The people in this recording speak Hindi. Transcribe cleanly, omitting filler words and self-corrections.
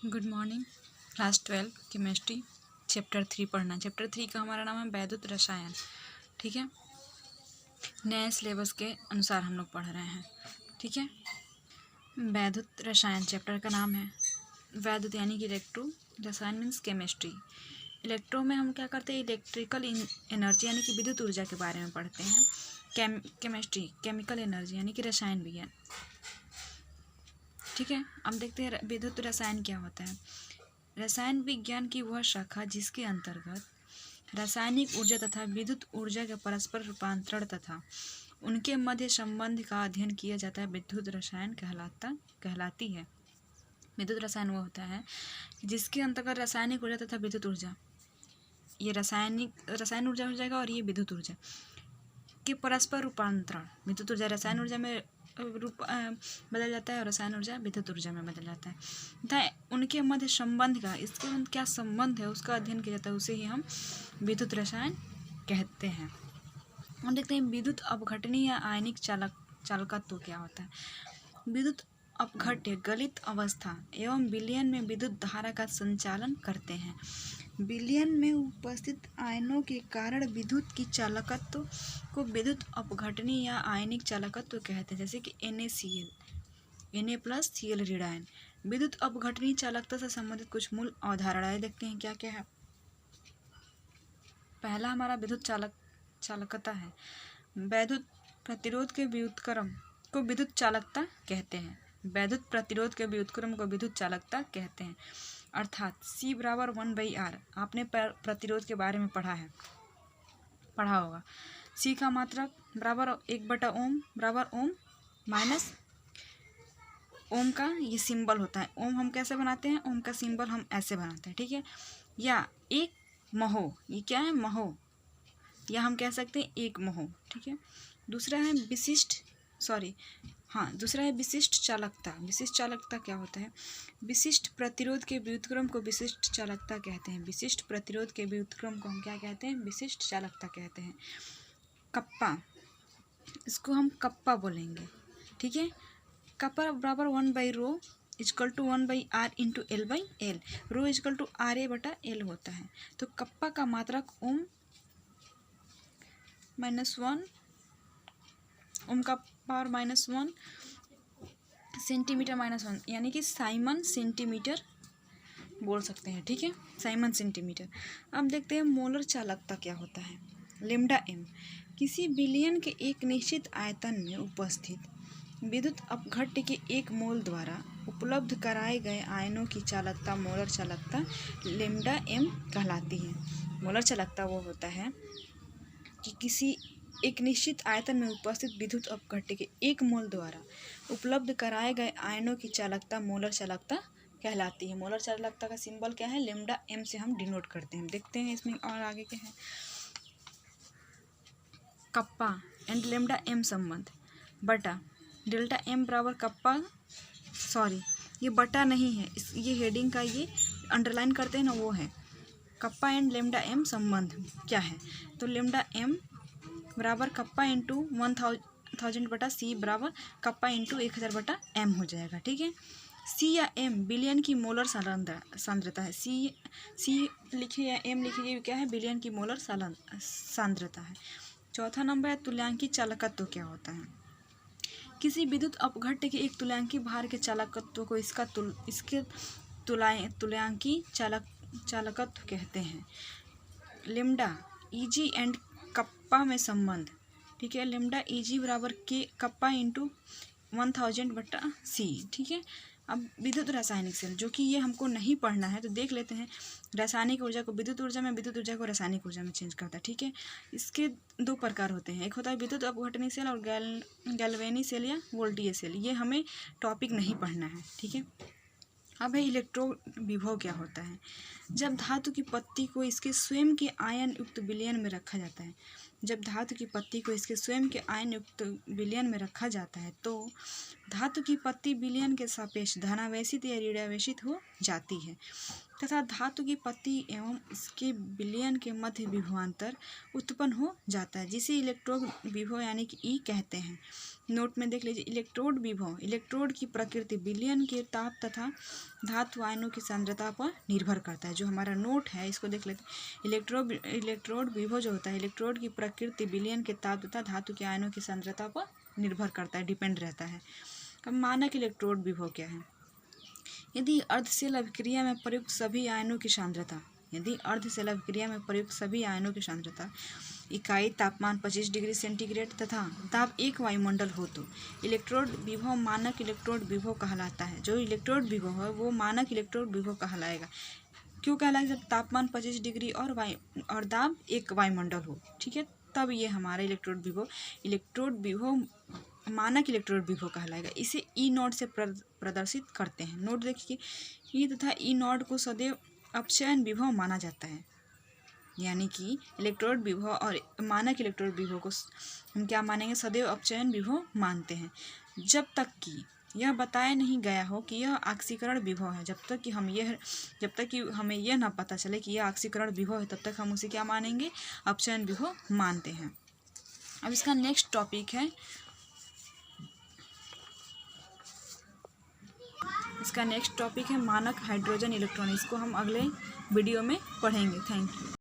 Good morning. Class 12 chemistry chapter 3 पढ़ना। चैप्टर 3 का हमारा नाम है वैद्युत रसायन। ठीक है, नए सिलेबस के अनुसार हम लोग पढ़ रहे हैं। ठीक है, वैद्युत रसायन चैप्टर का नाम है। वैद्युत यानी कि इलेक्ट्रो, रसायन मीन्स केमिस्ट्री। इलेक्ट्रो में हम क्या करते हैं, इलेक्ट्रिकल एनर्जी यानी कि विद्युत ऊर्जा के बारे में पढ़ते हैं। केमिस्ट्री केमिकल एनर्जी यानी कि रसायन विज्ञान। ठीक है, अब देखते हैं विद्युत रसायन क्या होता है। रसायन विज्ञान की वह शाखा जिसके अंतर्गत रासायनिक ऊर्जा तथा विद्युत ऊर्जा के परस्पर रूपांतरण तथा उनके मध्य संबंध का अध्ययन किया जाता है, विद्युत रसायन कहलाती है। विद्युत रसायन वो होता है जिसके अंतर्गत रासायनिक ऊर्जा तथा विद्युत ऊर्जा, ये रसायन ऊर्जा हो जाएगा और ये विद्युत ऊर्जा के परस्पर रूपांतरण, विद्युत ऊर्जा रसायन ऊर्जा में बदल जाता है और रसायन ऊर्जा विद्युत ऊर्जा में बदल जाता है तथा उनके मध्य संबंध का, इसके मध्य क्या संबंध है उसका अध्ययन किया जाता है, उसे ही हम विद्युत रसायन कहते हैं। हम देखते हैं विद्युत अपघटनी या आयनिक चालकत्व क्या होता है। विद्युत अपघट्य गलित अवस्था एवं विलयन में विद्युत धारा का संचालन करते हैं। विलयन में उपस्थित आयनों के कारण विद्युत की चालकत्व को विद्युत अपघटनी या आयनिक चालकत्व कहते हैं, जैसे कि Na+Cl ऋण आयन। विद्युत अपघटनी चालकता से संबंधित कुछ मूल अवधारणाएं देखते हैं क्या क्या है। पहला हमारा विद्युत चालकता है। वैद्युत प्रतिरोध के व्युत्क्रम को विद्युत चालकता कहते हैं। वैद्युत प्रतिरोध के व्युत्क्रम को विद्युत चालकता कहते हैं। अर्थात C बराबर 1/R। आपने प्रतिरोध के बारे में पढ़ा होगा। C का मात्रक बराबर 1/ओम बराबर ओम माइनस ओम का ये सिंबल होता है। ओम हम कैसे बनाते हैं, ओम का सिंबल हम ऐसे बनाते हैं। ठीक है, या एक महो, ये क्या है महो, या हम कह सकते हैं एक महो। ठीक है, दूसरा है विशिष्ट चालकता। विशिष्ट चालकता क्या होता है, विशिष्ट प्रतिरोध के व्युत्क्रम को विशिष्ट चालकता कहते हैं। विशिष्ट प्रतिरोध के व्युत्क्रम को हम क्या कहते हैं, विशिष्ट चालकता कहते हैं। कप्पा, इसको हम कप्पा बोलेंगे। ठीक है, कप्पा बराबर 1/ρ equal to 1/R into L/L। Rho equal to RA/L होता है। तो कप्पा का मात्रक ओम -1, ओम का पावर -1 सेंटीमीटर -1, यानी कि साइमन सेंटीमीटर बोल सकते हैं। ठीक है, साइमन सेंटीमीटर। अब देखते हैं मोलर चालकता क्या होता है। λm, किसी विलयन के एक निश्चित आयतन में उपस्थित विद्युत अपघट्य के एक मोल द्वारा उपलब्ध कराए गए आयनों की चालकता मोलर चालकता λm कहलाती है। मोलर चालकता वो होता है कि किसी एक निश्चित आयतन में उपस्थित विद्युत अपघट्य के एक मोल द्वारा उपलब्ध कराए गए आयनों की चालकता मोलर चालकता कहलाती है। मोलर चालकता का सिंबल क्या है, λm से हम डिनोट करते हैं। देखते हैं इसमें और आगे क्या है। कप्पा एंड λm संबंध बटा डेल्टा m बराबर कप्पा, ये बटा नहीं है, ये हेडिंग का ये अंडरलाइन करते हैं ना, वो है कप्पा एंड λm संबंध क्या है। तो λm बराबर कप्पा इंटू 1000/C बराबर कप्पा इंटू 1000/m हो जाएगा। ठीक है, C या m विलयन की मोलर सांद्रता है। C लिखिए या m लिखिए, क्या है, विलयन की मोलर सांद्रता है। चौथा नंबर है तुल्यांकी चालकत्व क्या होता है। किसी विद्युत अपघट्य के एक तुल्यांकी भार के चालकत्व को इसके तुल्यांकी चालकत्व कहते हैं। लिम्डा Eg एंड कप्पा में संबंध। ठीक है, लिम्डा Eg बराबर के कप्पा इंटू 1000/C। ठीक है, अब विद्युत रासायनिक सेल, जो कि ये हमको नहीं पढ़ना है तो देख लेते हैं। रासायनिक ऊर्जा को विद्युत ऊर्जा में, विद्युत ऊर्जा को रासायनिक ऊर्जा में चेंज करता है। ठीक है, इसके दो प्रकार होते हैं, एक होता है विद्युत अपघटनी सेल और गैल्वेनी सेल या वोल्टीय सेल। ये हमें टॉपिक नहीं पढ़ना है। ठीक है, अब है इलेक्ट्रो विभव क्या होता है। जब धातु की पत्ती को इसके स्वयं के आयन युक्त विलयन में रखा जाता है, जब धातु की पत्ती को इसके स्वयं के आयन युक्त विलयन में रखा जाता है तो धातु की पत्ती विलयन के सापेक्ष धनावेशित या ऋणावेशित हो जाती है तथा धातु की पत्ती एवं इसके विलयन के मध्य विभवांतर उत्पन्न हो जाता है, जिसे इलेक्ट्रो विभव यानी कि ई कहते हैं। नोट में देख लीजिए, इलेक्ट्रोड विभव, इलेक्ट्रोड की प्रकृति विलयन के ताप तथा धातु आयनों की सांद्रता पर निर्भर करता है। जो हमारा नोट है इसको देख लेते हैं। इलेक्ट्रोड विभव जो होता है, इलेक्ट्रोड की प्रकृति विलयन के ताप तथा धातु के आयनों की सांद्रता पर निर्भर करता है, डिपेंड रहता है। अब मानक इलेक्ट्रोड विभव क्या है? यदि अर्धशैल अभिक्रिया में प्रयुक्त सभी आयनों की सांद्रता, यदि अर्धशैल अभिक्रिया में प्रयुक्त सभी आयनों की सांद्रता इकाई तापमान 25 डिग्री सेंटीग्रेड तथा दाब 1 वायुमंडल हो तो इलेक्ट्रोड विभव मानक इलेक्ट्रोड विभव कहलाता है। जो इलेक्ट्रोड विभव है वो मानक इलेक्ट्रोड विभव कहलाएगा। क्यों कहलाएगा? जब तापमान 25 डिग्री और दाब 1 वायुमंडल हो, ठीक है, तब ये हमारा इलेक्ट्रोड विभव मानक इलेक्ट्रोड विभव कहलाएगा। इसे ई नॉट से प्रदर्शित करते हैं। नोट देखिए, ई तथा ई नॉट को सदैव अपचयन विभव माना जाता है। यानी कि इलेक्ट्रोड विभव और मानक इलेक्ट्रोड विभव को हम क्या मानेंगे? सदैव अपचयन विभव मानते हैं, जब तक कि यह बताया नहीं गया हो कि यह ऑक्सीकरण विभव है। जब तक कि हमें यह ना पता चले कि यह ऑक्सीकरण विभव है, तब तक हम उसे क्या मानेंगे? अपचयन विभव मानते हैं। अब इसका नेक्स्ट टॉपिक है मानक हाइड्रोजन इलेक्ट्रॉन। इसको हम अगले वीडियो में पढ़ेंगे। Thank you.